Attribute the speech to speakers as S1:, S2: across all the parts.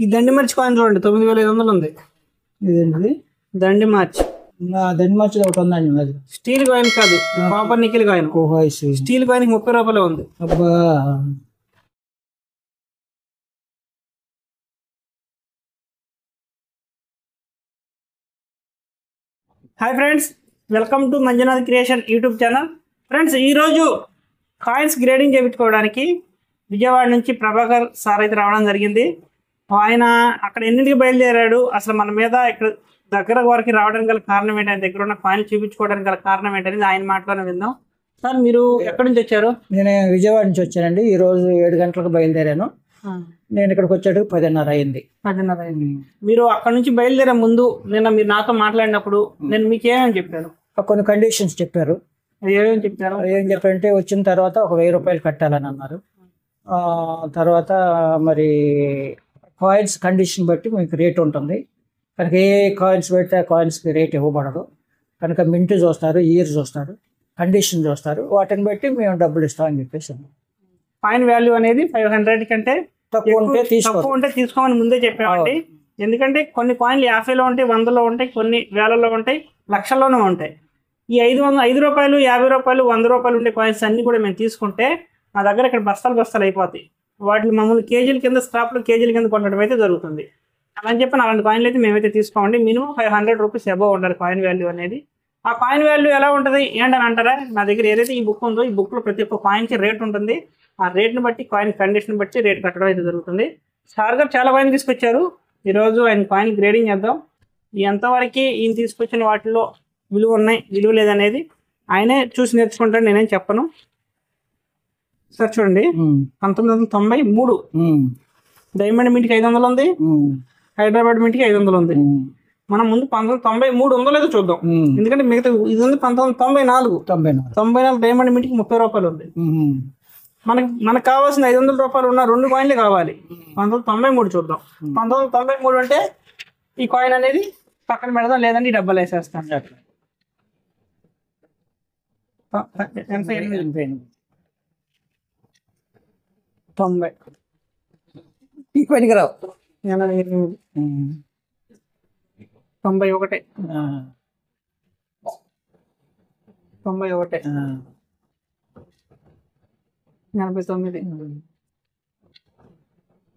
S1: ఈ దండి మార్చి కాయిన్ చూడండి 9500 ఉంది.
S2: ఇదేంటిది?
S1: దండి మార్చి
S2: దండి మార్చి ఒకటి ఉందండి. అది
S1: స్టీల్ కాయిన్ కాదు, copper nickel coin. Steel coin 30 రూపాయలు ఉంది.
S2: అబ్బా,
S1: hi friends, welcome to Manjunath creation YouTube channel. Friends, ఈరోజు కాయిన్స్ గ్రేడింగ్ చేయించుకోవడానికి విజయవాడ నుంచి ప్రభాకర్ సార్ అయితే రావడం జరిగింది. ఆయన అక్కడ ఎన్నింటికి బయలుదేరాడు, అసలు మన మీద ఇక్కడ దగ్గర వరకు రావడానికి గల కారణం ఏంటి, ఆయన దగ్గర ఉన్న కాయిన్ చూపించుకోవడానికి గల కారణం ఏంటనేది ఆయన మాటలోనే విందాం. సార్, మీరు ఎక్కడి నుంచి వచ్చారు?
S2: నేను విజయవాడ నుంచి వచ్చానండి. ఈ రోజు 7 గంటలకు బయలుదేరాను. నేను ఇక్కడికి వచ్చేటికి 10:30 అయింది.
S1: 10:30 అయింది. మీరు అక్కడ నుంచి బయలుదేరే ముందు నిన్న మీరు నాతో మాట్లాడినప్పుడు నేను మీకు ఏమేమి చెప్పాను?
S2: కొన్ని కండిషన్స్ చెప్పారు.
S1: ఏమేమి చెప్పారు?
S2: ఏం చెప్పారంటే, వచ్చిన తర్వాత ఒక 1000 రూపాయలు కట్టాలని అన్నారు. తర్వాత మరి కాయిన్స్ కండిషన్ బట్టి మీకు రేట్ ఉంటుంది కనుక ఏ కాయిన్స్ పెడితే ఆ కాయిన్స్కి రేట్ ఇవ్వబడదు కనుక మింట్ చూస్తారు, ఇయర్ చూస్తారు, కండిషన్ చూస్తారు, వాటిని బట్టి మేము డబ్బులు ఇస్తామని చెప్పేసి.
S1: కాయిన్ వాల్యూ అనేది 500 కంటే
S2: తక్కువ
S1: ఉంటే తీసుకోమని ముందే చెప్పామండి. ఎందుకంటే కొన్ని కాయిన్లు 50లో ఉంటాయి, 100లో ఉంటాయి, కొన్ని వేలలో ఉంటాయి, లక్షల్లోనూ ఉంటాయి. ఈ 5 రూపాయలు, 50 రూపాయలు, 100 రూపాయలు ఉండే కాయిన్స్ అన్ని కూడా మేము తీసుకుంటే మా దగ్గర ఇక్కడ బస్తాలు అయిపోతాయి. వాటిని మమ్మల్ని కేజీల కింద స్క్రాప్లో కేజీల కింద కొనడం అయితే జరుగుతుంది. అని చెప్పి అలాంటి కాయిన్లు అయితే మేమైతే తీసుకోమండి. మినిమం 500 రూపీస్ అబోవ్ ఉండాలి కాయిన్ వాల్యూ అనేది. ఆ కాయిన్ వాల్యూ ఎలా ఉంటుంది ఏంటని అంటారా? నా దగ్గర ఏదైతే ఈ బుక్ ఉందో ఈ బుక్లో ప్రతి ఒక్క కాయిన్కి రేట్ ఉంటుంది. ఆ రేట్ని బట్టి కాయిన్ కండిషన్ బట్టి రేట్ కట్టడం అయితే జరుగుతుంది. సార్ గారు చాలా కాయిన్ తీసుకొచ్చారు. ఈరోజు ఆయన కాయిన్ గ్రేడింగ్ చేద్దాం. ఎంతవరకు ఈయన తీసుకొచ్చిన వాటిలో విలువ ఉన్నాయి, విలువ లేదనేది ఆయనే చూసి నేర్చుకుంటాడు, నేనేం చెప్పను. సార్ చూడండి, 1993 డైమండ్ మింట్కి 500 ఉంది, హైదరాబాద్ మింట్కి 500 ఉంది. మనం ముందు 1993 ఉందో లేదో చూద్దాం. ఎందుకంటే మిగతా ఇది ఉంది 1994 డైమండ్ మింట్కి 30 రూపాయలు ఉంది. మనకు కావాల్సిన 500 రూపాయలు ఉన్న 2 కాయిన్లే కావాలి. 1993 చూద్దాం. 1993 అంటే ఈ కాయిన్ అనేది పక్కన పెడదాం, లేదంటే ఈ డబ్బాలు వేసేస్తాం. 90
S2: ఈ పనికి రావు.
S1: 91 91 89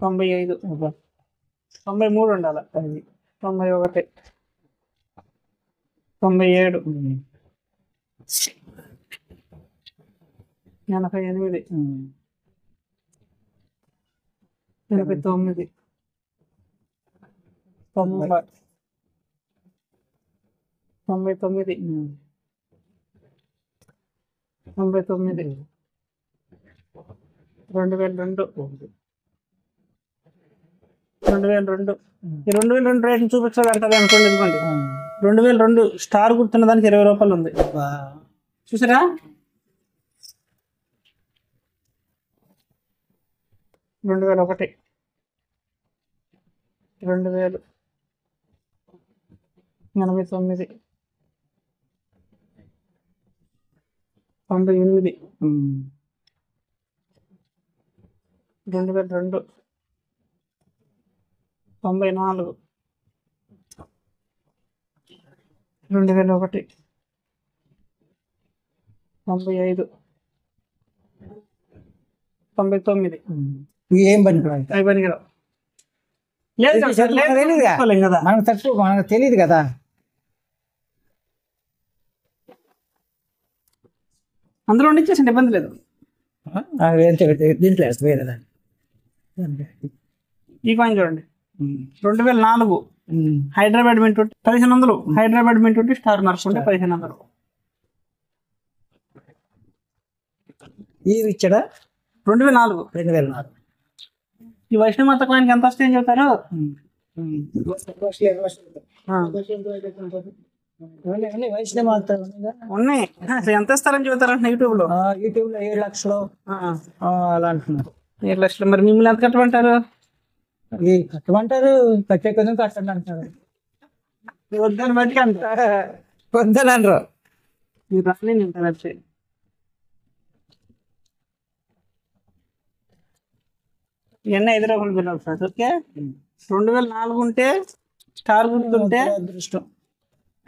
S1: 95 93 ఉండాలి. 91 97 88 89 99 2002 ఈ 2002 రేట్లు చూపించాలి అంటారు అనుకోండి. ఇదిగోండి 2002 స్టార్ గుర్తున్న దానికి 20 రూపాయలు ఉంది. చూసారా? 2001 2000 89 98 2002 94 2001 95 99
S2: ఏం పనికి
S1: అవి పనికిరావు. లేదు కదా,
S2: మనకు తెలియదు కదా.
S1: అందులో ఉండిచ్చేసండి, ఇబ్బంది లేదు.
S2: దీంట్లో వేస్తే వేరే
S1: ఈ కాయిన్ చూడండి, 2004 Hyderabad mint 1500, Hyderabad mint star mark ఉంటే 1500.
S2: ఈ ఇచ్చాడా?
S1: 2004. ఈ వైష్ణమాత కాయిన్కి ఎంత వస్తాయని చెబుతారు?
S2: వైష్ణమాత
S1: ఉన్నాయి. అసలు ఎంత ఇస్తారని చెబుతారంట యూట్యూబ్లో
S2: 7 లక్షలు అలా అంటున్నారు.
S1: 7 లక్షలు. మరి మిమ్మల్ని ఎంత కట్టమంటారు?
S2: కట్టమంటారు, కట్టే కొంచెం కట్టండి అంటారు.
S1: వద్దని బట్టి అంత
S2: వద్దనరు.
S1: మీరు రాని నేను తయారు చేయండి. ఇవన్నీ 5 రూపాయల బిల్లు ఫ్రెండ్స్. ఓకే, 2004 ఉంటే స్టార్ గుర్తుంటే
S2: అదృష్టం.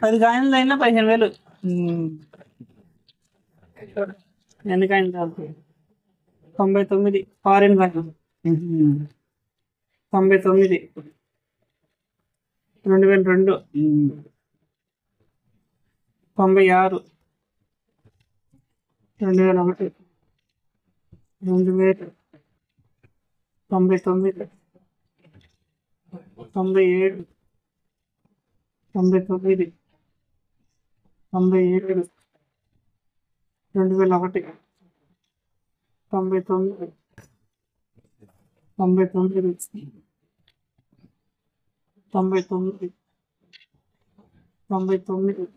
S1: 10 కాయిన్లు అయినా 15,000. ఎన్ని కాయిన్లు కావాలి? 99 ఫారిన్ కాయిన్. 99, 2002, 96, 2001, 2000, 99, 97, 99, 97, 2001, 99, 99, 99, 99,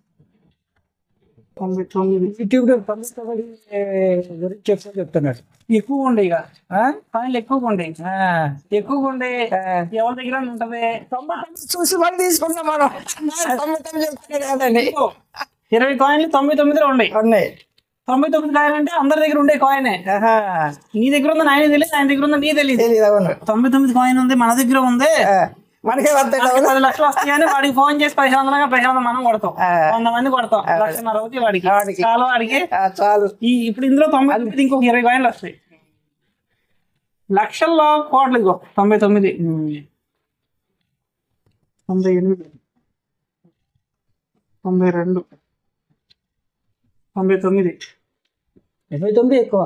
S1: 99.
S2: యూట్యూబ్లో గురించి చెప్తున్నాడు.
S1: ఎక్కువ ఉండే ఇక
S2: ఆ?
S1: కాయిన్లు ఎక్కువగా ఉండే
S2: ఆ.
S1: ఎక్కువగా ఉండే ఎవరి దగ్గర ఉంటది.
S2: 99 చూసి మనం తీసుకున్నాం మనం. 99 చెప్తున్నాడు కదండి.
S1: 20 కాయిన్లు 99లో ఉన్నాయి.
S2: ఉన్నాయి.
S1: 99 కాయిన్ అంటే అందరి దగ్గర ఉండే కాయినే.
S2: ఆహా.
S1: నీ దగ్గర ఉందని ఆయన తెలియదు, ఆయన దగ్గర ఉందని నీ తెలియదు.
S2: తెలీదు, అవును.
S1: 99 కాయిన్ ఉంది, మన దగ్గర ఉంది.
S2: మనకే వస్తాయి.
S1: వాడికి 10 లక్షలు వస్తాయని వాడికి ఫోన్ చేసి 500 మనం కొడతాం. 100 మంది కొడతాం. 1,50,000 అవుతాయి వాడికి. చాలా వాడికి
S2: చాలు.
S1: ఇప్పుడు ఇందులో 99 ఇంకొక 20 కాయిన్లు వస్తాయి. లక్షల్లో కోట్లు. ఇగో 99, 98, 92, 99,
S2: 29 ఎక్కువ.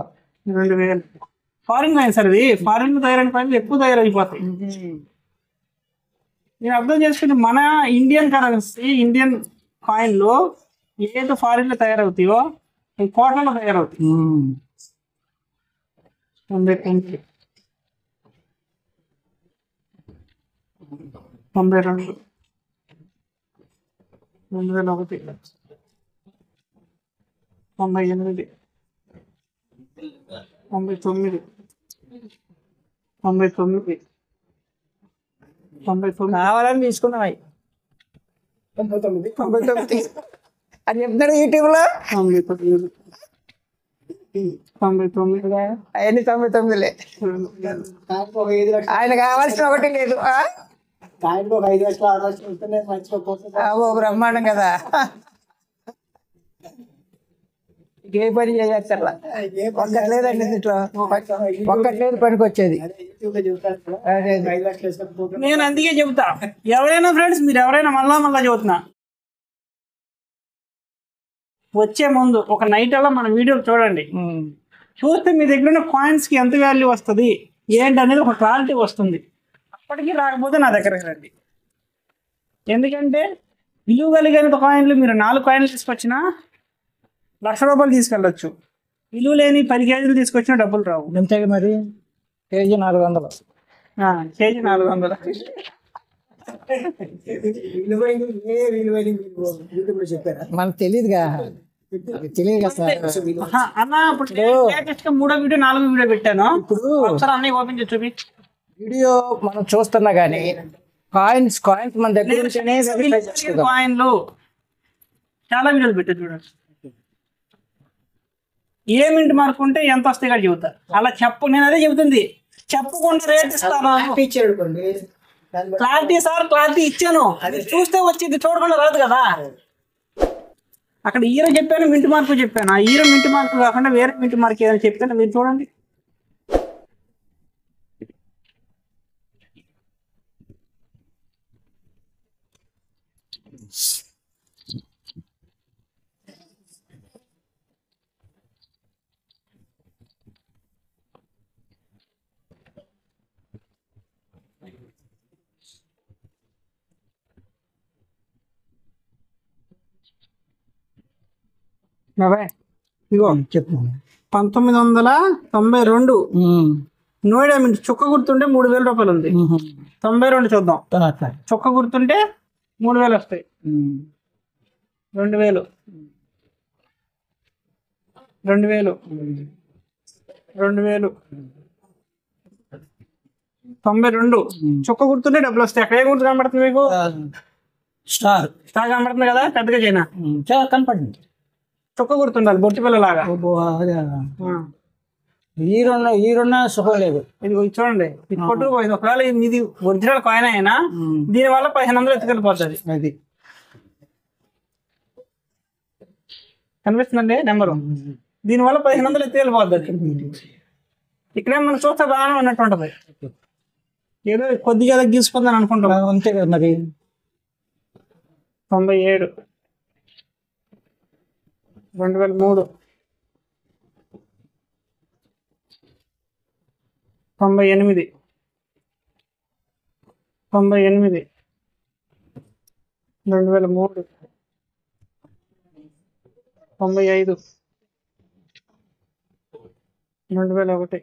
S1: 2000. ఫారిన్ కాయిన్ సార్ ఇది. ఫారిన్ తయారైన కాయిన్లు ఎక్కువ తయారైపోతాయి. నేను అర్థం చేసుకుంటే మన ఇండియన్ కరెన్సీ, ఇండియన్ కాయిన్లు ఏదో ఫారిన్ లో తయారవుతాయో అవి కోట్లలో తయారవుతాయి. 99, 92, 2001, 98, 99, 99, 99.
S2: కావాలని తీసుకున్నాం అవి. 99 అని చెప్తున్నాడు యూట్యూబ్ లో.
S1: 99, 99,
S2: అవన్నీ 99లే. ఆయన కావాల్సిన ఒకటి లేదు. ఓ బ్రహ్మాండం కదా. ఏ పని చేయక్కర్లా. ఒక్కట్లేదండి ఇంట్లో, ఒక్కట్లేదు పనికి వచ్చేది.
S1: నేను అందుకే చెబుతా, ఎవరైనా ఫ్రెండ్స్ మీరు ఎవరైనా మళ్ళా చెబుతున్నా, వచ్చే ముందు ఒక నైట్ అలా మన వీడియోలు చూడండి. చూస్తే మీ దగ్గర ఉన్న కాయిన్స్ కి ఎంత వాల్యూ వస్తుంది ఏంటి అనేది ఒక క్లారిటీ వస్తుంది. అప్పటికీ రాకపోతే నా దగ్గరకు రండి. ఎందుకంటే విలువ కలిగిన కాయిన్లు మీరు 4 కాయిన్లు తీసుకొచ్చినా ₹1,00,000 తీసుకెళ్ళొచ్చు. విలువ లేని 10 కేజీలు తీసుకొచ్చినా డబ్బులు రావు.
S2: అంతే మరి. కేజీ 400.
S1: కేజీ 400.
S2: మనకు తెలియదుగా. తెలియదు కదా సార్.
S1: అన్న ఇప్పుడు లేటెస్ట్ గా 3వ వీడియో 4వ వీడియో పెట్టాను.
S2: ఇప్పుడు
S1: ఒకసారి అన్నయ్య ఓపెన్ చేసి చూపి.
S2: వీడియో మనం చూస్తున్నా గానీ కాయిన్స్ మన దగ్గర ఉంటేనే
S1: కాయిన్లు చాలా వీడియోలు పెట్టారు చూడండి. ఏ మింట్ మార్క్ ఉంటే ఎంత వస్తాయి కూడా చెబుతా. అలా నేను అదే చెబుతుంది, చెప్పకుండా రేట్ ఇస్తాను. క్లారిటీ సార్, క్లారిటీ ఇచ్చాను. చూస్తే వచ్చింది, చూడకుండా రాదు కదా. అక్కడ ఈరో చెప్పాను, మింట్ మార్కు చెప్పాను. ఆ ఈరో మింట్ మార్కు కాకుండా వేరే మింట్ మార్క్ ఏదైనా చెప్పాను, మీరు చూడండి. ఇగో
S2: చెప్పు.
S1: 1992 నోయిడా మింట్ చుక్క గుర్తుంటే ₹3,000 ఉంది. 92 చూద్దాం. చుక్క గుర్తుంటే 3,000 వస్తాయి. 2,000, 2,000, 2,000, 92 చుక్క గుర్తుంటే డబ్బులు వస్తాయి. అక్కడ ఏ గుర్తు కనబడుతుంది మీకు?
S2: స్టార్
S1: కనబడుతుంది కదా, పెద్దగా చేయనా
S2: కనపడింది.
S1: చుక్క గుర్తుండాలి, బొట్టి పిల్లలాగా.
S2: ఈరున్న సుఖం లేదు.
S1: ఇది చూడండి, ఇది కొట్టుకుపోయింది. ఒకవేళ ఇది ఒరిజినల్ కాయిన్ అయినా దీని వల్ల 1500 ఎత్తుకెళ్ళిపోతుంది.
S2: అది
S1: కనిపిస్తుందండి నెంబరు. దీనివల్ల 1500 ఎత్తుకెళ్ళిపోతుంది. ఇక్కడే మనం చూస్తే బాగానే ఉన్నట్టు ఉంటది. ఏదో కొద్దిగా గీసుకుందని అనుకుంటాం.
S2: అంతే కదా మరి.
S1: 97, 2003, 98, 98, 2003, 95,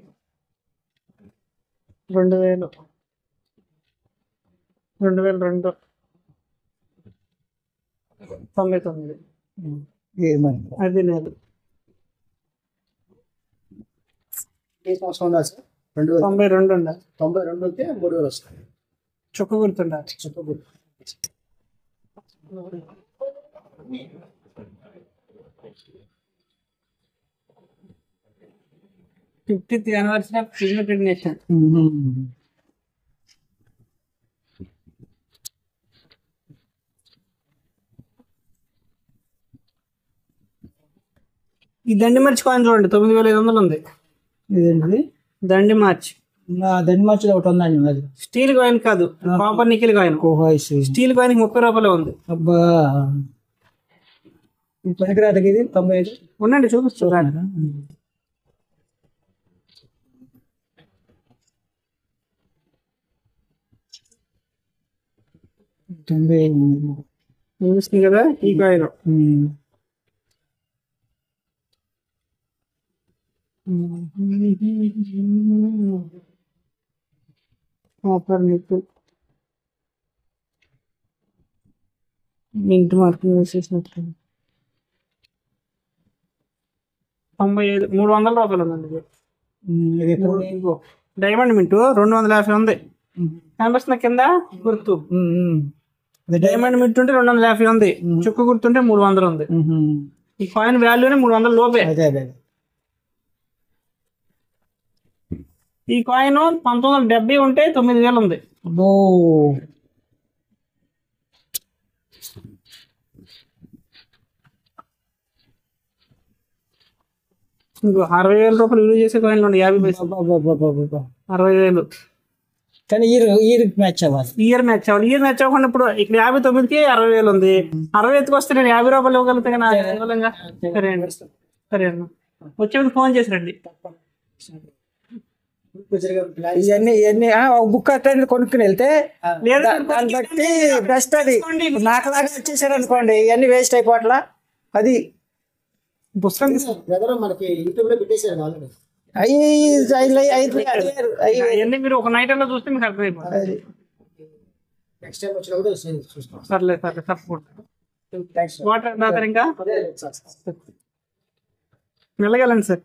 S1: 2001, 2000, 2002, 99.
S2: ఏమని
S1: అది లేదు.
S2: ఏ సంవత్సరం ఉండాలి సార్?
S1: 92 ఉండాలి.
S2: 92 అయితే 3000 వస్తాయి.
S1: చుక్క గుర్తుండాలి.
S2: చెప్పు.
S1: 50th anniversary of United Nations. ఈ దండి మార్చి కాయిన్ చూడండి, 9500 ఉంది.
S2: ఇదేంటిది?
S1: దండి మార్చ్.
S2: దండి మార్చిలో ఒకటి ఉందండి. అది
S1: స్టీల్ కాయిన్ కాదు, copper nickel coin. Steel coin 30 రూపాయలు ఉంది.
S2: అబ్బా, పనికిరాదు ఇది. 95
S1: ఉండండి చూపిస్తాను.
S2: 90
S1: చూపిస్తుంది కదా ఈ coin. Copper nickel mint marking వేసేసినట్టు. 95, 300 రూపాయలు ఉందండి. డైమండ్ మింట్ 250 ఉంది. కనిపిస్తున్న కింద గుర్తు. డైమండ్ మింట్ ఉంటే 250 ఉంది, చుక్క గుర్తుంటే 300 ఉంది. ఈ కాయిన్ వాల్యూనే 300 లోపే. ఈ కాయిన్ 1970 ఉంటే 9000 ఉంది. ఇంకో 60,000 రూపాయలు విలువ చేసే కాయిన్లు ఉండే 50 పైసలు. 60,000
S2: కానీ ఇయర్ మ్యాచ్ అవ్వాలి.
S1: ఇయర్ మ్యాచ్ అవ్వకుండా ఇప్పుడు ఇక్కడ 59కి 60,000 ఉంది. 60 ఎత్తుకొస్తే నేను 50 రూపాయలు ఇవ్వగలుగుతా కదా. సరే అండి, సరే అన్న, వచ్చేప్పుడు ఫోన్ చేసి రండి.
S2: ఇవన్నీ ఒక బుక్ అట్టండి కొనుక్కుని వెళ్తే దాన్ని బట్టి బెస్ట్. అది నాకులాగా వచ్చేసారు అనుకోండి, ఇవన్నీ వేస్ట్ అయిపోవట్లా. అది
S1: పుస్తకం
S2: మనకి యూట్యూబ్ లో పెట్టేసారు.
S1: అవన్నీ మీరు ఒక నైట్ అలా చూస్తే మీకు అర్థమైపోతుంది. సర్లే సర్లే తప్పకుండా. వాటర్ తాగుతారు ఇంకా? వెళ్ళగలండి సార్.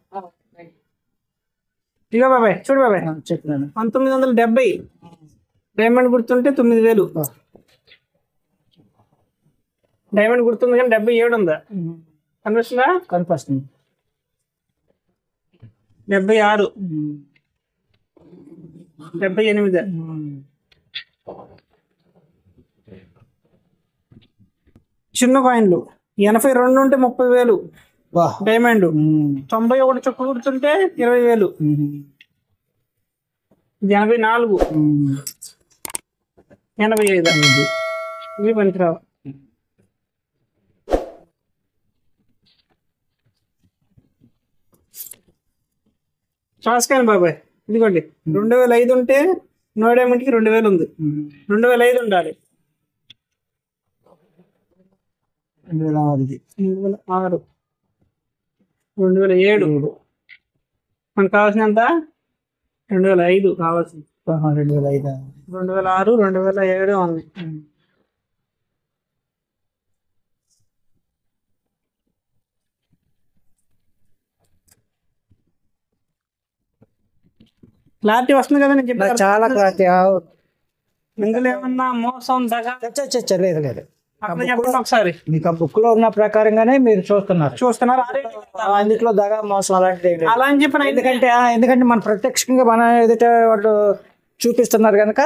S1: ఇగో బాబాయ్ చూడు బాబాయ్, 1970 డైమండ్ గుర్తుంటే 9000. డైమండ్ గుర్తుంది కానీ 77 ఉందా? కనిపిస్తుందా?
S2: కనిపిస్తుంది.
S1: 76, 78. చిన్న కాయిన్లు 82 ఉంటే 30,000 డైమండ్. 91 చుక్క గుర్తుంటే 20,000. 84, 85 ఇవి పనికిరావు. చాస్కాన్ బాబాయ్ ఇదిగోండి, 2005 ఉంటే నో డైమండ్కి 2000 ఉంది. 2005 ఉండాలి. 2006, 2007 మనకు కావాల్సినంత. 2005 కావాల్సింది.
S2: 2005,
S1: 2006, 2007 ఉంది. క్లారిటీ వస్తుంది కదా నేను చెప్పాను.
S2: చాలా క్లారిటీ.
S1: ఇందులో ఏమన్నా మోసం దగ్గర
S2: లేదు లేదు.
S1: అక్కడ చెప్పండి ఒకసారి.
S2: మీకు ఆ బుక్ లో ఉన్న ప్రకారంగానే మీరు చూస్తున్నారు. అందులో దగా మోసం అలాంటిది ఏం లేదు.
S1: అలా అని చెప్పిన
S2: ఎందుకంటే మన ప్రత్యక్షంగా మన ఎదుట వాళ్ళు చూపిస్తున్నారు కనుక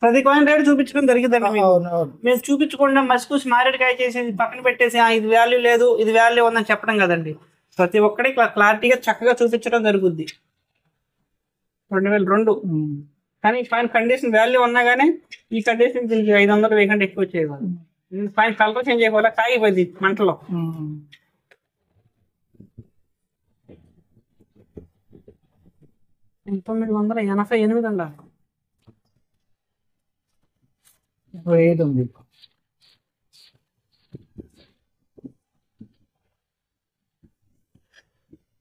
S1: ప్రతి కాయిన్ రేట్ చూపించడం జరిగిందండి మీకు.
S2: అవునవును.
S1: మేము చూపించకుండా మసిపూసి మారేడుకాయ చేసి పక్కన పెట్టేసి ఇది వాల్యూ లేదు ఇది వాల్యూ ఉందని చెప్పడం కదండి. ప్రతి ఒక్కటి క్లారిటీగా చక్కగా చూపించడం జరుగుద్ది. 2002 కానీ ఫైన్ కండిషన్ వాల్యూ ఉన్నా కానీ ఈ కండిషన్ దీనికి 500 1000 కంటే ఎక్కువ వచ్చేది. ఫైన్ కలర్ చేంజ్ అయిపోలే కాగిపోయింది మంటలో. 1988 అండి.
S2: 5 ఉంది.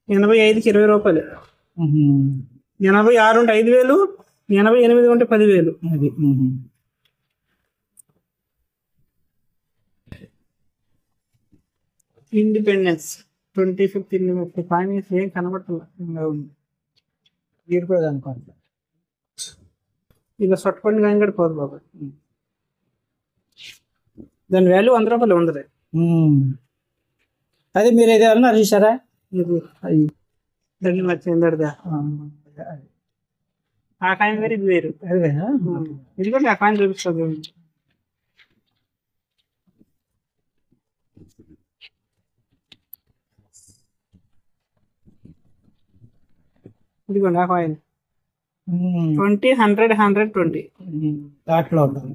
S1: 85కి 20 రూపాయలు. 86 ఉంటే 5000, 88 ఉంటే 10,000.
S2: అది
S1: ఇండిపెండెన్స్ 25th ఇండిపెండెన్స్ కాయిన్ ఏం కనబడుతుంది.
S2: మీరు కూడా అనుకోండి.
S1: ఇలా సొట్టపండి కాయిన్ కూడా పోదు బాబు. దాని వాల్యూ 100 రూపాయలు ఉండదు.
S2: అదే మీరు ఏదైనా చూసారా?
S1: అది దాన్ని మర్చిందా? ఆ కాయిన్ వేరు ఇది వేరు. ఇదిగోండి ఆ కాయిన్ చూపిస్తుంది. ఇదిగోండి ఆ కాయిన్ 20 100 120
S2: దాంట్లో ఉంటుంది.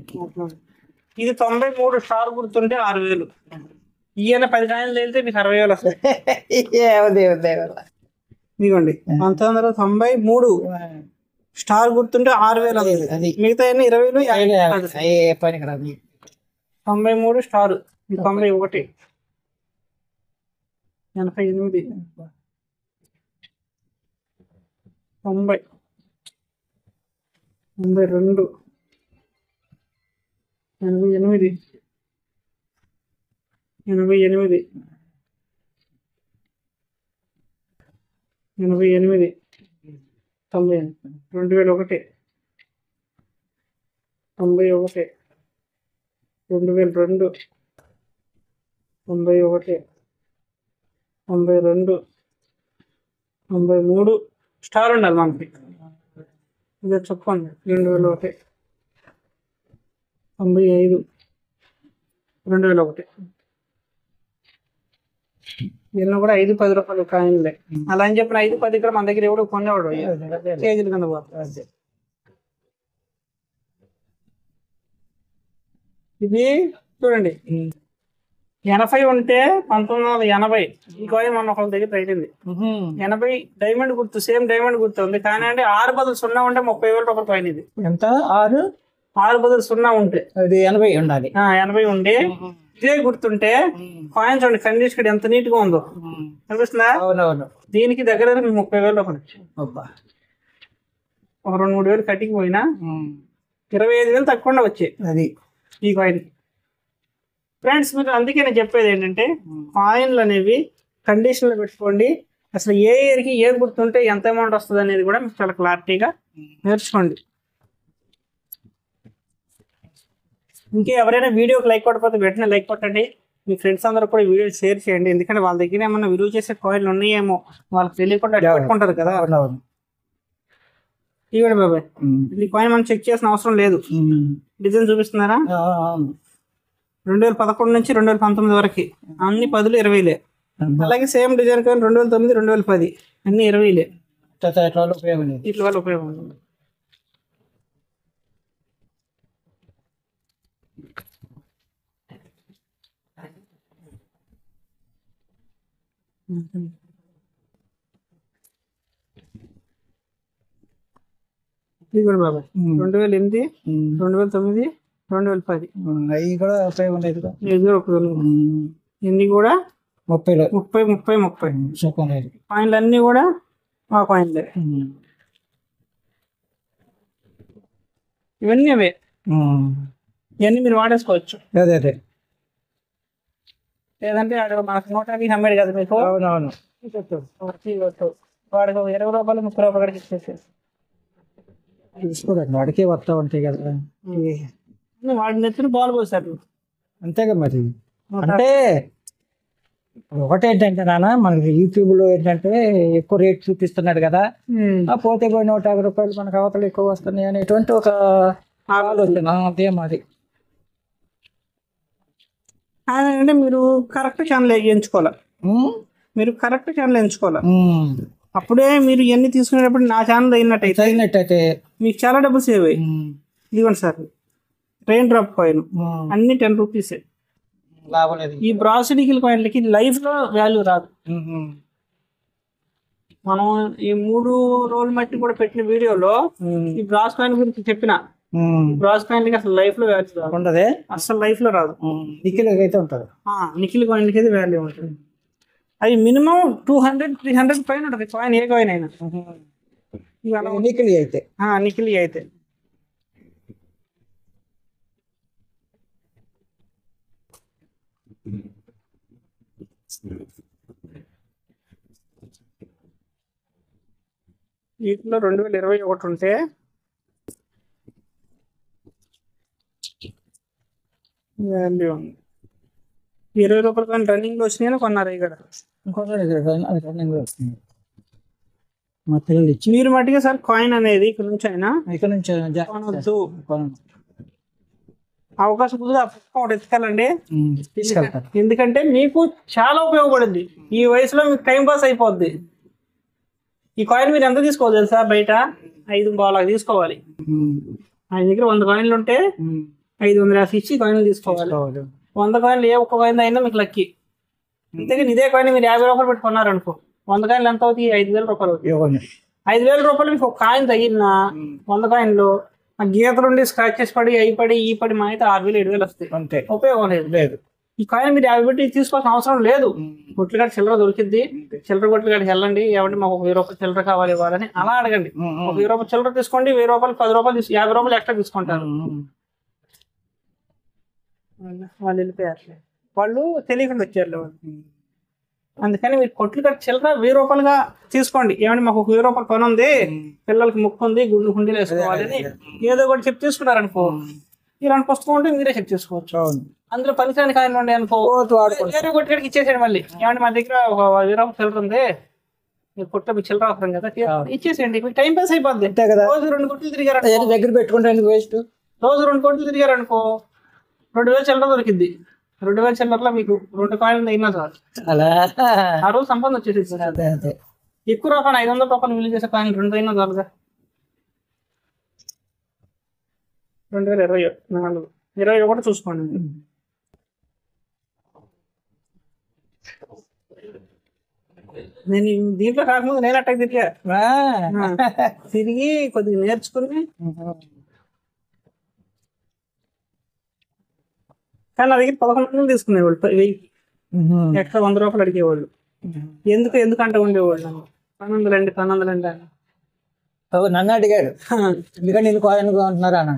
S1: ఇది 93 స్టార్ గుర్తుంటే 6000. ఈయన 10 కాయిన్లు వెళ్తే మీకు 60,000 వస్తాయి. ఇదిగోండి 1993 స్టార్ గుర్తుంటే 6000. మిగతా 20,000. 93 స్టార్ 91 88 90 82 88 88 88 90 2001 91 2002 91 92 93 స్టార్ ఉండాలి మనకి. ఇదే చెప్పండి 2001 95 2001. వీళ్ళు కూడా 5-10 రూపాయలు కాయిన్లే. అలా అని చెప్పిన 5-10 ఇక్కడ మన దగ్గర ఎవడో కొనేవాడు కేజీల కింద పోతుంది. ఇది చూడండి 80 ఉంటే 1980 ఈ కాయిన్ మన ఒకళ్ళ దగ్గర రైతుంది. 80 డైమండ్ గుర్తు సేమ్ డైమండ్ గుర్తు ఉంది. కానీ అంటే 6 బదులు 0 ఉంటే 30,000 రూపాయల కాయిన్ ఇది.
S2: ఎంత? 6
S1: బదులు 0 ఉంటే
S2: అది 80 ఉండాలి.
S1: 80 ఉండి ఇదే గుర్తుంటే కాయిన్ చూడండి కండిషన్ ఎంత నీట్ గా ఉందో కనిపిస్తుందా?
S2: అవునవును.
S1: దీనికి దగ్గర 30,000 రూపాయలు. ఒక 2-3 వేలు కటింగ్ పోయినా 25,000 తక్కువ వచ్చాయి
S2: అది
S1: ఈ కాయిన్. ఫ్రెండ్స్ మీరు అందుకే నేను చెప్పేది ఏంటంటే కాయిన్లు అనేవి కండిషన్లో పెట్టుకోండి. అసలు ఏ ఇయర్కి ఏ గుర్తుంటే ఎంత అమౌంట్ వస్తుంది అనేది కూడా మీకు చాలా క్లారిటీగా నేర్చుకోండి. ఇంకే ఎవరైనా వీడియోకి లైక్ కొట్టకపోతే వెంటనే లైక్ కొట్టండి. మీ ఫ్రెండ్స్ అందరూ కూడా వీడియో షేర్ చేయండి. ఎందుకంటే వాళ్ళ దగ్గర ఏమన్నా విలువ చేసే కాయిన్లు ఉన్నాయేమో వాళ్ళకి తెలియకుండా పెట్టుకుంటారు కదా. ఇవ్వండి బాబాయ్, ఈ కాయిన్ మనం చెక్ చేసిన అవసరం లేదు. డిజైన్ చూపిస్తున్నారా? 2011 నుంచి 2019 వరకు అన్ని 10లు 20లే. అలాగే సేమ్ డిజైన్ కాయిన్ 2009 2010 అన్ని 20లే. ఇట్ల వల్ల ఉపయోగం ఉంది. ఇది కూడా బాబాయ్ 2008 2009 2010
S2: అవి కూడా ఉపయోగం లేదు.
S1: ఇన్ని కూడా
S2: 30
S1: కాయిన్లు అన్ని కూడా ఆ కాయిన్లే. ఇవన్నీ అవే. ఇవన్నీ మీరు వాడేసుకోవచ్చు.
S2: అదే అదే
S1: లేదంటే మనకు 150 అమ్మాడు కదా మీకు.
S2: అవునవును.
S1: వాడికి 20 రూపాయలు 30 రూపాయలు ఇచ్చేసేసి
S2: చూసుకోండి వాడికే వస్తా ఉంటాయి కదా.
S1: వాడి నెత్తిన బాల్ పోసారు.
S2: అంతేగా మరి. అంటే ఒకటేంటంటే నాన్న మనకి యూట్యూబ్ లో ఏంటంటే ఎక్కువ రేట్ చూపిస్తున్నాడు కదా, పోతే పోయి 150 రూపాయలు మనకు అవతల ఎక్కువ వస్తున్నాయి అనేటువంటి ఒక ఆలోచన. అదే మరి.
S1: అంటే మీరు కరెక్ట్ ఛానల్ ఎంచుకోవాలి, మీరు కరెక్ట్ ఛానల్ ఎంచుకోవాలి. అప్పుడే మీరు ఇవన్నీ తీసుకునేటప్పుడు నా ఛానల్ అయినట్టయితే మీకు చాలా డబ్బులు సేవ్ అయ్యి. ఇదిగోండి సార్, రెయిన్ డ్రాప్ కాయిన్ అన్ని 10 రూపీసే.
S2: లాభం లేదు.
S1: ఈ బ్రాసిడికల్ కాయిన్లకి లైఫ్ లో వాల్యూ రాదు. మనం ఈ 3 రోజుల మట్టి కూడా పెట్టిన వీడియోలో ఈ బ్రాస్ కాయిన్ గురించి చెప్పిన, బ్రాస్ కాయిన్లకి అసలు లైఫ్ లో వాల్యూ రాదు, ఉండదే అసలు లైఫ్ లో రాదు.
S2: నిఖిల్ అయితే ఉంటుంది,
S1: నిఖిల్ కాయిన్లకి అయితే వాల్యూ ఉంటుంది. అవి మినిమం 200-300 పైన ఉంటుంది కాయిన్, ఏ కాయిన్ అయినా.
S2: నిఖిల్ అయితే
S1: నిఖిల్ అయితే వీటిలో 2021 ఉంటే వాల్యూ ఉంది. 20 రూపాయలు కానీ రన్నింగ్ లో వచ్చినాయని కొన్నారు ఇక్కడ.
S2: మా పిల్లలు ఇచ్చి
S1: మీరు మట్టిగా సార్ కాయిన్ అనేది ఇక్కడ నుంచి అయినా కొనొద్దు. అవకాశం కుదిరి ఒకటి ఎత్తుకెళ్ళండి,
S2: తీసుకెళ్తారు.
S1: ఎందుకంటే మీకు చాలా ఉపయోగపడుద్ది. ఈ వయసులో మీకు టైం పాస్ అయిపోద్ది. ఈ కాయిన్ మీరు ఎంత తీసుకోవాలి తెలుసా? బయట 5 తీసుకోవాలి. ఆయన దగ్గర 100 కాయిన్లు ఉంటే 550 ఇచ్చి కాయిన్లు తీసుకోవాలి. 100 కాయిన్లు ఏ ఒక్క కాయిన్ అయినా మీకు లక్కీ. అంతేగాని ఇదే కాయిన్ మీరు 50 రూపాయలు పెట్టుకున్నారనుకో, 100 కాయిన్లు ఎంత అవుతాయి? 5,000 రూపాయలు అవుతాయి. 5,000 రూపాయలు మీకు ఒక కాయిన్ తగిలిన 100 కాయిన్లు గీతలుండి స్క్రాచెస్ పడి ఈ పడి మా అయితే 6,000-7,000 వస్తాయి. అంతే, ఉపయోగం లేదు. ఈ కాయిన్ మీరు 50 పెట్టి తీసుకోవాల్సిన అవసరం లేదు. కొట్లు కాడ చిల్లర దొరికిద్ది, చిల్లర కొట్లు కాడికి వెళ్ళండి, ఏమంటే మాకు 1,000 రూపాయలు చిల్లర కావాలి ఇవ్వాలని అలా అడగండి. 1,000 రూపాయలు చిల్లర తీసుకోండి, 1,000 రూపాయలు 10 రూపాయలు 50 రూపాయలు ఎక్స్ట్రా తీసుకుంటారు. వాళ్ళు వెళ్ళిపోయారు, వాళ్ళు తెలియకుండా వచ్చారు వాళ్ళు. అందుకని మీరు కొట్లు కట్టి చిల్లర 1,000 రూపాయలుగా తీసుకోండి. ఏమంటే మాకు 1,000 రూపాయలు పని ఉంది, పిల్లలకి ముక్కు ఉంది, గుండు గుండీలు వేసుకోవాలని ఏదో ఒకటి చెప్పి తీసుకున్నారనుకో, ఇలాంటి పుస్తకం ఉంటే మీరే చెక్ చేసుకోవచ్చు. అందులో పనికిరాని కాయలు ఉండే అనుకో, వేరే కొట్టుకాడికి ఇచ్చేసాడు. మళ్ళీ ఏమంటే మా దగ్గర ఒక 1,000 రూపాయలు చిల్లర ఉంది, మీరు కొట్ట మీకు చిల్లర అవసరం కదా, ఇచ్చేసేయండి, మీకు టైం పాస్ అయిపోద్ది. రోజు 2 కొట్లు తిరిగారు
S2: దగ్గర పెట్టుకుంటే వేస్ట్.
S1: రోజు 2 కొట్లు తిరిగారు అనుకో, 2,000 చిల్లర దొరికింది. 2,000 చిల్లరలో మీకు 2 కాయిన్లు అయినా చాలు, ఆ రోజు సంపాదన వచ్చేసి. ఎక్కువ రూపాయలు 500 రూపాయలు విలువ చేసే కాయిన్లు 2 అయినా చాలుగా. 2021 చూసుకోండి. నేను దీంట్లో కాకముందు నేను అట్టాకి తిరిగి కొద్దిగా నేర్చుకుని, కానీ నా దగ్గర 11 మంది తీసుకునేవాళ్ళు 1000 ఎక్స్ట్రా 100 రూపాయలు అడిగేవాళ్ళు. ఎందుకంటే ఉండేవాళ్ళు 1200 అని.
S2: నన్ను అడిగాడు, ఎందుకంటే నేను కాయిన్ అంటున్నారా అన్న.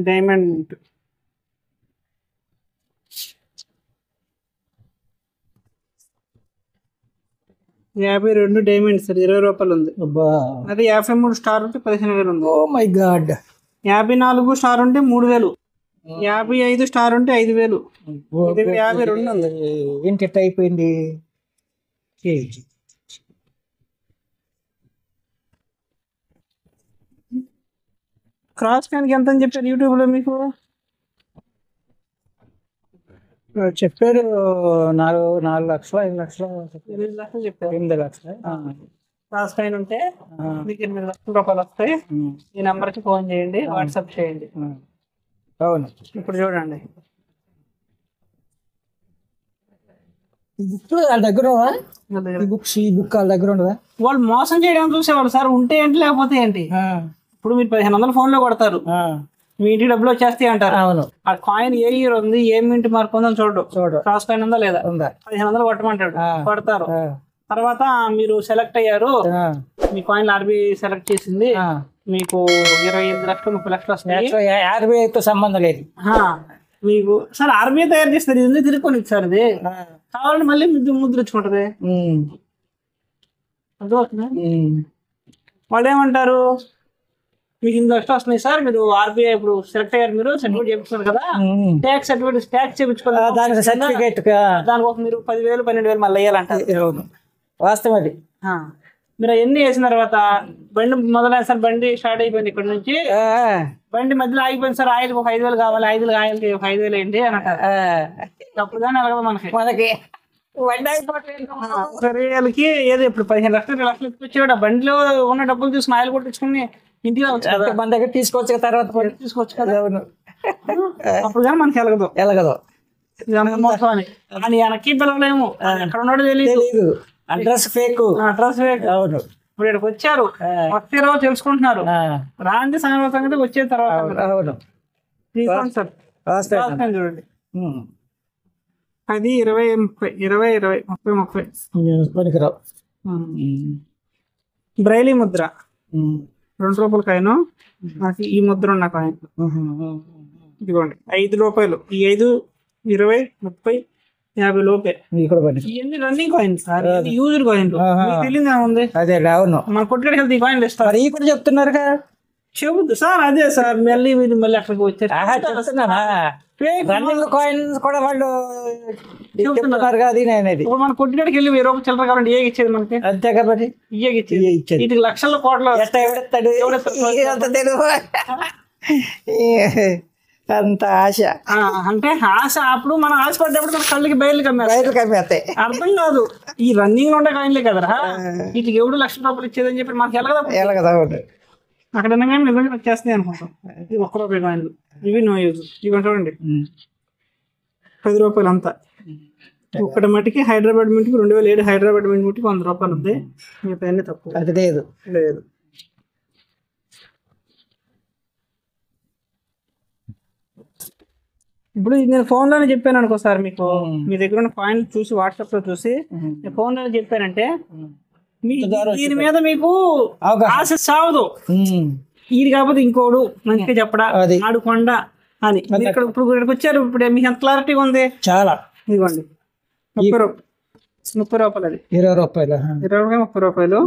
S1: డైమండ్ 52 డైమండ్ సార్, 20 రూపాయలు ఉంది. అది 53 స్టార్ ఉంటే 15,000 ఉంది.
S2: Oh my God.
S1: 54 స్టార్ ఉంటే 3,000, 55 స్టార్ ఉంటే 5,000, 52 ఉంది.
S2: ఏంటి ఎట్ట అయిపోయింది?
S1: క్రాస్ కాయిన్కి ఎంత అని చెప్పారు యూట్యూబ్ లో? మీకు
S2: చెప్పారు 4 లక్షలు 5 లక్షలు
S1: 8 లక్షలు చెప్పారు.
S2: 8 లక్షలు
S1: క్రాస్ కాయిన్ ఉంటే మీకు 8 లక్షల రూపాయలు వస్తాయి. ఈ నెంబర్కి ఫోన్ చేయండి, వాట్సాప్ చేయండి.
S2: అవును.
S1: ఇప్పుడు చూడండి,
S2: బుక్ వాళ్ళ దగ్గర ఈ బుక్ వాళ్ళ దగ్గర ఉండదా?
S1: వాళ్ళు మోసం చేయడానికి చూసేవాళ్ళు సార్. ఉంటే ఏంటి, లేకపోతే ఏంటి. ఇప్పుడు మీరు 1,500 ఫోన్లో కొడతారు, మీ ఇంటికి డబ్బులు వచ్చేస్తాయి అంటారు.
S2: అవును.
S1: ఆ కాయిన్ ఏ ఇయర్ ఉంది, ఏ మింట్ మార్క్ ఉందో చూడు క్రాస్ కాయిన్ ఉందా లేదా,
S2: ఉందా,
S1: 1500 కొట్టమంటాడు, కొడతారు. తర్వాత మీరు సెలెక్ట్ అయ్యారు, మీ కాయిన్ ఆర్బీఐ సెలెక్ట్ చేసింది, మీకు 25 లక్షలు 30 లక్షలు వస్తాయి.
S2: ఆర్బీఐతో సంబంధం లేదు
S1: మీకు. సార్ ఆర్బీఐ తయారు చేస్తారు, ఇది ఎందుకు తిరుక్కొని సార్, ఇది కావాలంటే మళ్ళీ ముద్రించుకుంటది. అర్థమవుతుందా? వాళ్ళు ఏమంటారు, మీకు 8 లక్షలు వస్తున్నాయి సార్, మీరు ఆర్బీఐ ఇప్పుడు సెలెక్ట్ అయ్యారు, మీరు సర్టిఫికేట్ చేయించుకున్నారు కదా, ట్యాక్స్ సర్టిఫికేట్ ట్యాక్స్ చేయించుకున్నారు, దానికి ఒక మీరు 10,000 12,000 మళ్ళీ వేయాలంటారు.
S2: వాస్తవం అది.
S1: మీరు అవన్నీ వేసిన తర్వాత బండి మొదలైన సార్, బండి స్టార్ట్ అయిపోయింది ఇక్కడ నుంచి, బండి మధ్యలో ఆగిపోయింది సార్, ఆయిల్కి ఒక 5,000 కావాలి, ఆయిల్కి ఒక 5,000 ఏంటి అని అంటారు. అప్పుడు కానీ అలాగదా మనకి రియల్కి ఏదో ఇప్పుడు 15 లక్షలు 20 లక్షలు ఇప్పించాడు, ఆ బండిలో ఉన్న డబ్బులు తీసుకుని ఆయిల్ కొట్టించుకుని ఇంటికి
S2: మన దగ్గర తీసుకోవచ్చు, తర్వాత
S1: తీసుకోవచ్చు కదా. అప్పుడు కానీ మనకి ఎలగదు మోసం అని. అని వెనక్కి పిలవలేము, ఎక్కడ ఉన్నాడో తెలియదు,
S2: అడ్రస్ ఫేక్.
S1: అవును. ఇప్పుడు ఇక్కడికి వచ్చారు, వచ్చే రోజు తెలుసుకుంటున్నారు, రాంది సంగతి వచ్చే తర్వాత.
S2: అవును
S1: సార్ చూడండి, అది 20 30
S2: పనికిరావు.
S1: బ్రైలీ ముద్ర, 2 రూపాయల కాయిన్, నాకు ఈ ముద్ర ఉన్న కాయిన్ ఇదిగోండి, 5 రూపాయలు. ఈ 5 20 30 50 లోపే. ఇవన్నీ running coin sir, user coin, తెలియదు ఏముంది.
S2: అదే అవును,
S1: మన కొట్టుకెళ్ళి వెళ్తే ఈ కాయిన్లు ఇస్తారు.
S2: ఈ కూడా చెప్తున్నారు కదా,
S1: చెబుద్దు సార్. అదే సార్, మళ్ళీ మీరు మళ్ళీ అక్కడికి వచ్చారు.
S2: రన్నింగ్ కాయిన్స్ కూడా వాళ్ళు చెప్తున్నారు కదా, అది అనేది.
S1: మన కొట్టుకెళ్ళి 1000 రూపాయలు చిల్లర కావాలంటే ఏ ఇచ్చేది మనకి,
S2: అంతే కాబట్టి
S1: ఇచ్చేది. వీటికి లక్షల కోట్ల
S2: అంత ఆశ.
S1: అంటే ఆశ, అప్పుడు మనం ఆశపడ్డప్పుడు మన కళ్ళకి బయలు
S2: కమ్మేస్తాయి,
S1: అర్థం కాదు. ఈ రన్నింగ్ లో ఉండే కాయిన్లే కదరా, వీటికి ఎవడు ₹1,00,000 ఇచ్చేదని చెప్పి మనకి
S2: ఎలాగదా
S1: అక్కడ కానీ నిజంగా వచ్చేస్తాయి అనుకుంటాం. ఇది ₹1 కాయిన్లు, ఇవి నో యూజ్. ఇవి చూడండి, 10 రూపాయలు అంతా. ఒక్కటి మట్టికి హైదరాబాద్ మింటికి 2007 హైదరాబాద్ మింటికి ₹100 ఉంది, మిగతా అన్ని తక్కువ.
S2: అది లేదు.
S1: ఇప్పుడు నేను ఫోన్ లోనే చెప్పాను అనుకో సార్, మీకు మీ దగ్గర ఉన్న కాయిన్ చూసి వాట్సాప్ లో చూసి ఫోన్ లోనే చెప్పానంటే దీని మీద మీకు ఆశ సావదు. ఇది కాకపోతే ఇంకోడు మంచిగా చెప్పడా, ఆడు కొండ అని. ఇక్కడ ఇప్పుడు ఇక్కడికి వచ్చారు, ఇప్పుడు మీకు ఎంత క్లారిటీగా ఉంది
S2: చాలా.
S1: ఇదిగోండి, 30 రూపాయలు, అది
S2: 20 రూపాయలు,
S1: 30 రూపాయలు.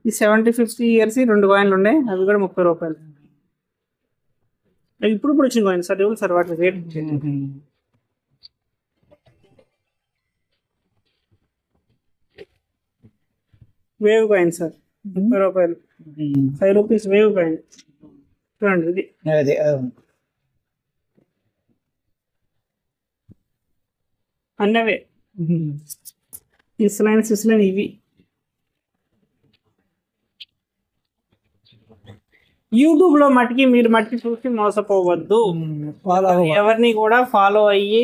S1: ఈ 70-50 ఇయర్స్ 2 కాయిన్లు ఉన్నాయి, అవి కూడా 30 రూపాయలు. ఇప్పుడు వచ్చిన కాయిన్ సార్, ఎవరు సార్ వాటి రేట్ వేవ్ కాయిన్ సార్, 30 రూపాయలు, 5 రూపీస్ వేవ్ కాయిన్. చూడండి, ఇది అన్నవే సిస్లైన్ ఇవి. యూట్యూబ్ లో మీరు మట్టికి చూసి మోసపోవద్దు. ఎవరిని కూడా ఫాలో అయ్యి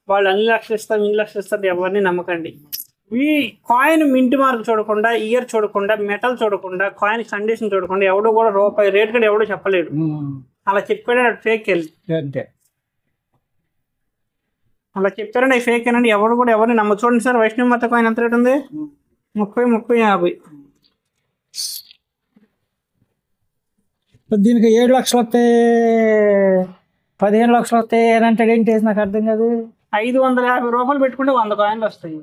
S1: వాళ్ళు అన్ని లక్షలు ఇస్తారు ఎవరిని నమ్మకండి. ఈ కాయిన్ మింట్ మార్క్ చూడకుండా, ఇయర్ చూడకుండా, మెటల్ చూడకుండా, కాయిన్ కండిషన్ చూడకుండా ఎవడో కూడా రూపాయి రేట్ కూడా ఎవడో చెప్పలేడు. అలా చెప్పాడు ఫేక్ వెళ్ళి, అలా చెప్పారండి ఫేక్ ఏనండి. ఎవరు కూడా ఎవరిని నమ్మ. చూడండి సార్, వైష్ణవ మాత కాయిన్ ఎంత రేట్ ఉంది, 30, 50.
S2: దీనికి 7 లక్షలు వస్తాయి, 15 లక్షలు వస్తాయి అని అంటే ఏంటి, నాకు అర్థం కాదు.
S1: 550 రూపాయలు పెట్టుకుంటే 100 కాయిన్లు వస్తాయి.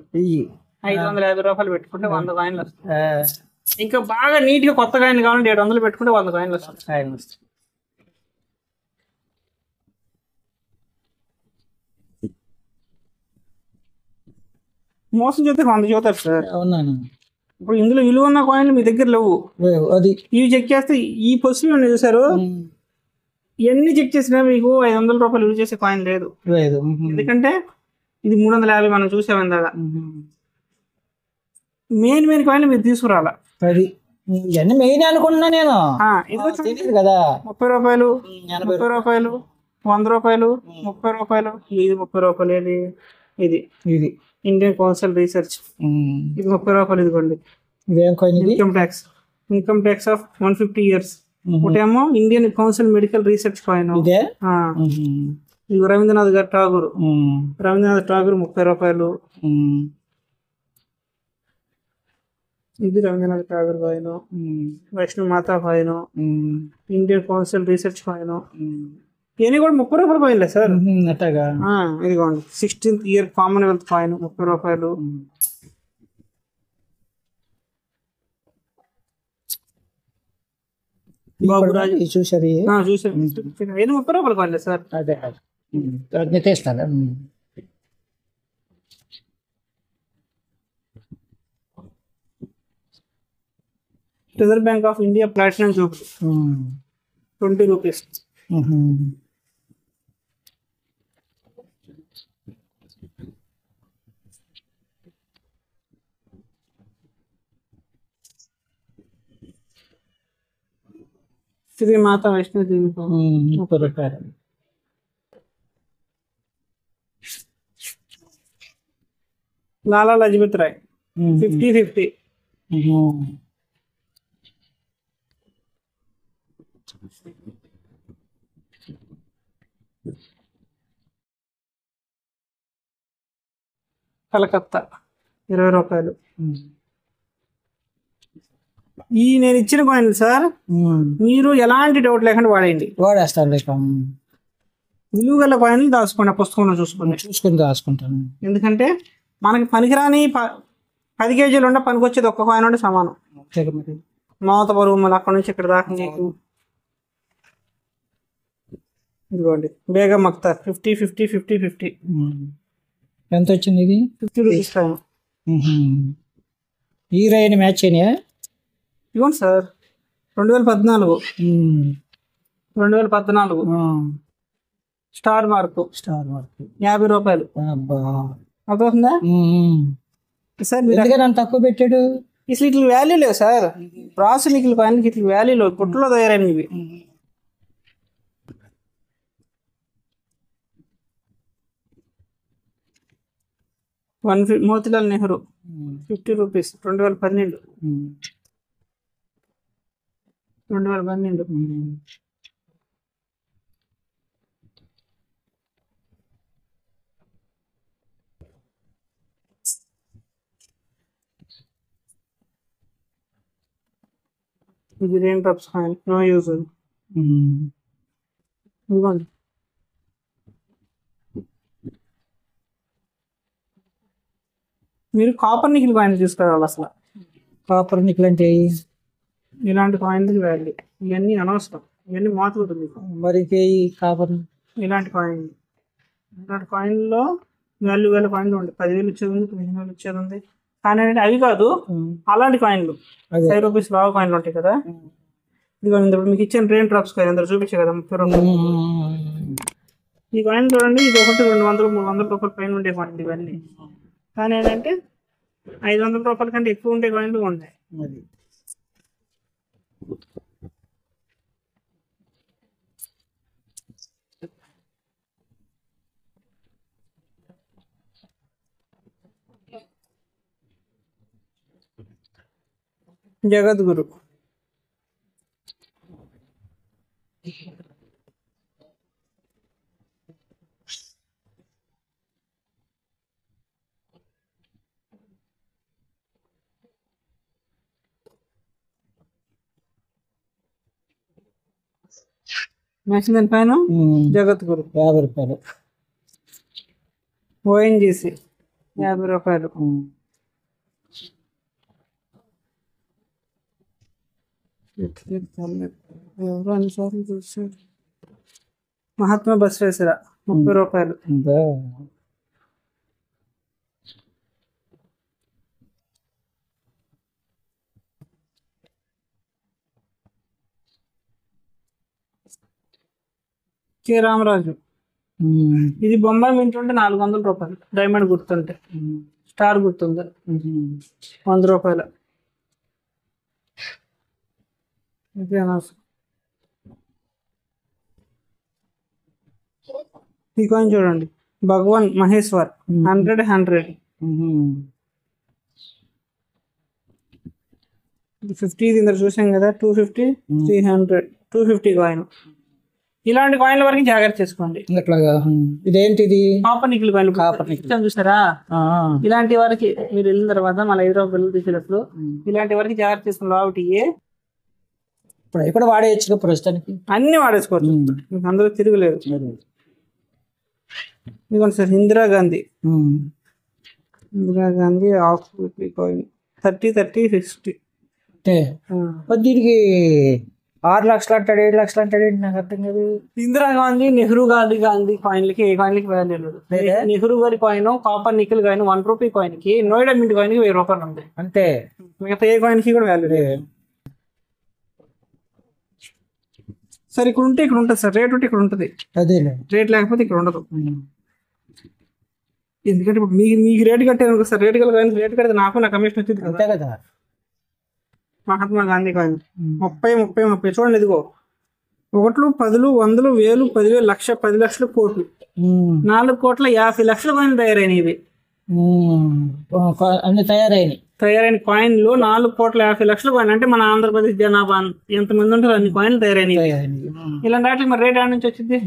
S1: 550 రూపాయలు పెట్టుకుంటే 100 కాయిన్లు వస్తాయి. ఇంకా బాగా నీట్ గా కొత్త కాయిన్ కావాలంటే 700 పెట్టుకుంటే 100 కాయిన్లు వస్తాయి. మోసం చేస్తే 100 చూతారు సార్.
S2: అవునాను.
S1: ఇప్పుడు ఇందులో విలువ ఉన్న కాయిన్లు మీ దగ్గర లేవు,
S2: అది
S1: ఇవి చెక్ చేస్తే ఈ పొజిషన్ చూసారు, ఎన్ని చెక్ చేసినా మీకు 500 రూపాయలు విలువ చేసే కాయిన్ లేదు. ఎందుకంటే ఇది 350 మనం చూసాం ఇందాక. మెయిన్ కాయిన్ మీరు తీసుకురాలా.
S2: అది ఇవన్నీ మెయిన్ అనుకున్నా నేను.
S1: ఇది కదా 30 రూపాయలు, 30 రూపాయలు, 100 రూపాయలు, 30 రూపాయలు. ఇది 30 రూపాయలు. ఇది ఇండియన్ కౌన్సిల్ రీసెర్చ్, ఇది 30 రూపాయలు. ఇదిగోండి, ఇన్కమ్ ట్యాక్స్ ఆఫ్ 150 years. ఒకటేమో Indian council medical research coin.
S2: ఇదే
S1: ఇది రవీంద్రనాథ్ గారు ఠాగూర్. రవీంద్రనాథ్ ఠాగూర్ 30 రూపాయలు. ఇది Rabindranath Tagore coin. Vaishno Mata coin, Indian council research coin. ఇవన్నీ కూడా 30 రూపాయల కాయిన్లే సార్.
S2: అట్టగా
S1: ఇదిగోండి 16th ఇయర్ కామన్వెల్త్ కాయిన్ 30 రూపాయలు. బాబురాజు
S2: చూసారు
S1: చూసారు. ఇది 30 రూపాయల కాయిన్లే సార్.
S2: అదే తీస్తాను.
S1: Reserve Bank of India platinum jubilee 20 rupees. Shri Mata Vaishno Devi
S2: 30 రూపాయలు.
S1: లాలా లజపత్ రాయ్ 50. కలకత్తా 20 రూపాయలు. ఈ నేను ఇచ్చిన కాయిన్లు సార్ మీరు ఎలాంటి డౌట్ లేకుండా వాడేయండి.
S2: వాడేస్తాను.
S1: విలువ గల కాయిన్లు దాచుకోండి, పుస్తకంలో
S2: చూసుకుని దాచుకుంటాను.
S1: ఎందుకంటే మనకి పనికిరాని 10 కేజీలు ఉండే పనికి వచ్చేది ఒక్క కాయిన్ ఉంటే సమానం. మమత బరువు మళ్ళీ అక్కడ నుంచి ఇక్కడ దాకా నీకు. ఇదిగోండి బేగం అఖ్తర్ 50.
S2: ఎంత వచ్చింది ఇది?
S1: 50 రూపీస్ కాయిన్.
S2: ఈ రైన్ మ్యాచ్ అయినాయా?
S1: ఇవ్వండి సార్ 2014 స్టార్ మార్క్ 50 రూపాయలు. అర్థమవుతుందా సార్?
S2: నన్ను తక్కువ పెట్టాడు.
S1: ఇట్లా ఇట్లా వాల్యూ లేవు సార్. రాసునికల్ కాయిన్కి ఇట్లా వాల్యూ లేవు. పుట్టులో తయారైనవి. మోతిలాల్ నెహ్రూ 50 రూపీస్ 2012. ఇది rain drops coin, no use. ఇదిగోండి మీరు కాపర్ నికిల్ కాయిన్ తీసుకురావాలి. అసలు
S2: కాపర్ నికిల్ అంటే
S1: ఇలాంటి కాయిన్లకి వాల్యూ. ఇవన్నీ అనవసరం, ఇవన్నీ మాత్రుతుంది.
S2: మరి కాపర్
S1: ఇలాంటి కాయిన్లో వాల్యూ గల కాయిన్లు ఉంటాయి. 10,000 ఇచ్చేది ఉంది, 15,000 ఇచ్చేది ఉంది. కానీ అవి కాదు, అలాంటి కాయిన్లు 5 రూపీస్ లావు కాయిన్లు ఉంటాయి కదా. ఇదిగో ఇప్పుడు మీకు ఇచ్చిన రెయిన్ డ్రాప్స్ కాయిన్ అందరూ చూపించే కదా 30 రూపాయలు. ఈ కాయిన్ చూడండి, ఇది ఒకటి 200, 300 రూపాయల పైన ఉండే కాయిన్ ఇవన్నీ. కానీ ఏంటంటే 500 రూపాయల కంటే ఎక్కువ ఉండే కాయిన్లు ఉంటాయి. జగద్గురు మెషిన్ పైన జగద్గురు
S2: 50 రూపాయలు.
S1: ఓఎన్జీసీ 50 రూపాయలు. ఎవరు అన్నిసార్లు చూసారు. మహాత్మా బసవేశ్వర 30 రూపాయలు. కె రామరాజు. ఇది బొంబాయి మింట్ ఉంటే 400 రూపాయలు. డైమండ్ గుర్తుంటే, స్టార్ గుర్తుంది 100 రూపాయలు. ఈ కాయిన్ చూడండి, భగవాన్ మహేశ్వర్ 100. 50 ఇందులో చూసాం కదా, 250, 300, 250 కాయిన్. ఇలాంటి కాయిన్ల వరకు జాగ్రత్త చేసుకోండి.
S2: ఇట్లాగా ఇదేంటిది?
S1: Copper nickel coin.
S2: Copper nickel
S1: చూసారా, ఇలాంటి వరకు మీరు వెళ్ళిన తర్వాత మళ్ళీ 5 రూపాయలు తీసేటప్పుడు ఇలాంటి వరకు జాగ్రత్త చేసుకుని కాబట్టి
S2: ఇప్పుడు ఇక్కడ వాడేయచ్చు ప్రస్తుతానికి,
S1: అన్ని వాడేసుకోవచ్చు, మీకు అందరూ తిరగలేదు. ఇదిగోండి sir, Indira Gandhi half rupee coin 30, 30, 60.
S2: దీనికి 6 లక్షలు అంటాడు, 7 లక్షలు అంటాడు, నాకు అర్థం కాదు.
S1: ఇందిరాగాంధీ, నెహ్రూ గాంధీ కాయిన్లకి ఏ కాయిన్లకి వాల్యూ లేదు. నెహ్రూ గారి coin, copper nickel coin 1 rupee coin కి, నోయిడా మింట్ కాయిన్ కి 1000 రూపాయలు ఉంది
S2: అంతే.
S1: మిగతా ఏ కాయిన్ కి కూడా వాల్యూ లేదు. సార్ ఇక్కడ ఉంటే ఇక్కడ ఉంటుంది సార్, రేట్ ఉంటే ఇక్కడ ఉంటుంది,
S2: అదే
S1: రేట్ లేకపోతే ఇక్కడ ఉండదు. ఎందుకంటే ఇప్పుడు మీకు రేట్ కట్టారు సార్, రేట్ కల రేట్ కడితే నాకు నా కమిషన్ వచ్చింది
S2: అంతే కదా.
S1: మహాత్మా గాంధీ కాయిన్ 30, 30, 30 చూడండి. ఇదిగో 1, 10, 100, 1000, 10,000, లక్ష, 10 లక్షలు, కోట్లు, 4,50,00,000 కాయిన్ తయారైనవి.
S2: అన్ని తయారైన
S1: కాయిన్లు 4,50,00,000 కాయిన్. అంటే మన ఆంధ్రప్రదేశ్ జనాభా ఎంతమంది ఉంటారు అన్ని కాయిన్లు తయారైనవి. ఇలాంటి వాటికి మరి రేట్ ఆడ నుంచి వచ్చింది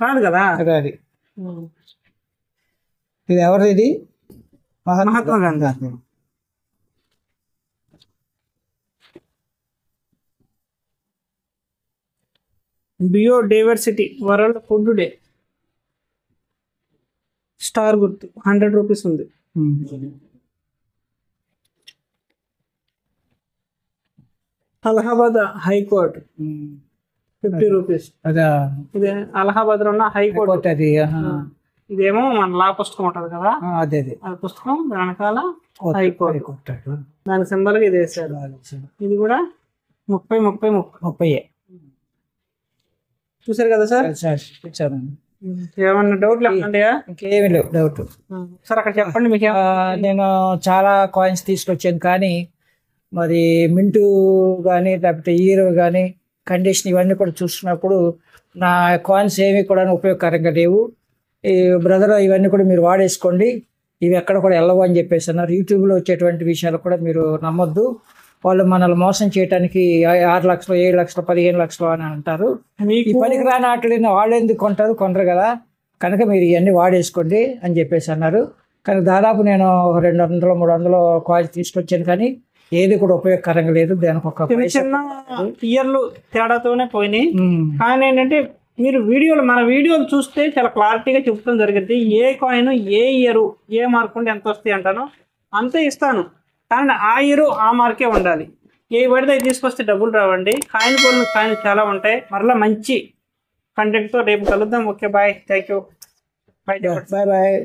S1: కాదు కదా.
S2: ఇది ఎవరిది? ఇది
S1: Mahatma Gandhi. Biodiversity world food day star గుర్తు 100 రూపీస్ ఉంది. Allahabad high court 50 rupees. ఇది అలహాబాద్ లో ఉన్న హైకోర్టు.
S2: అది
S1: ఇదేమో మన లా పుస్తకం ఉంటది కదా,
S2: అదే
S1: అది పుస్తకం, వెనకాల హైకోర్టు, దాని సింబల్ గా ఇది వేసాడు. ఇది కూడా 30, 30. చూసారు కదా సార్. ఏమన్నా డౌట్ లేకుండా?
S2: ఇంకేమీ లేవు డౌట్
S1: సార్. అక్కడ చెప్పండి మీకు.
S2: నేను చాలా కాయిన్స్ తీసుకొచ్చాను, కానీ మరి మింటూ కానీ లేకపోతే హీరో కానీ కండిషన్ ఇవన్నీ కూడా చూసుకున్నప్పుడు నా కాయిన్స్ ఏమీ కూడా ఉపయోగకరంగా లేవు. ఈ బ్రదర్ ఇవన్నీ కూడా మీరు వాడేసుకోండి, ఇవి ఎక్కడ కూడా వెళ్ళవు అని చెప్పేసి అన్నారు. యూట్యూబ్లో వచ్చేటువంటి విషయాలు కూడా మీరు నమ్మొద్దు. వాళ్ళు మనల్ని మోసం చేయడానికి 6 లక్షలు, 7 లక్షలు, 15 లక్షలు అని అంటారు. ఈ పనికి రాని వాటిని వాళ్ళు ఎందుకు కొనరు కదా, కనుక మీరు ఇవన్నీ వాడేసుకోండి అని చెప్పేసి అన్నారు. కానీ దాదాపు నేను 200, 300 కాయిన్స్ తీసుకొచ్చాను, కానీ ఏది కూడా ఉపయోగకరంగా లేదు. దానికి ఒక
S1: చిన్న ఇయర్లు తేడాతోనే పోయినాయి. కానీ ఏంటంటే మీరు మన వీడియోలు చూస్తే చాలా క్లారిటీగా చెప్తాం జరిగింది. ఏ కాయిన్, ఏ ఇయర్, ఏ మార్క్ ఉంటే ఎంత వస్తాయి అంటాను, అంతే ఇస్తాను. కానీ ఆ ఇయర్ ఆ మార్కే ఉండాలి. ఏ పడితే తీసుకొస్తే డబ్బులు రావండి. కాయిన్ చాలా ఉంటాయి. మరలా మంచి కంటెంట్తో రేపు కలుద్దాం. Okay, bye, thank you, bye.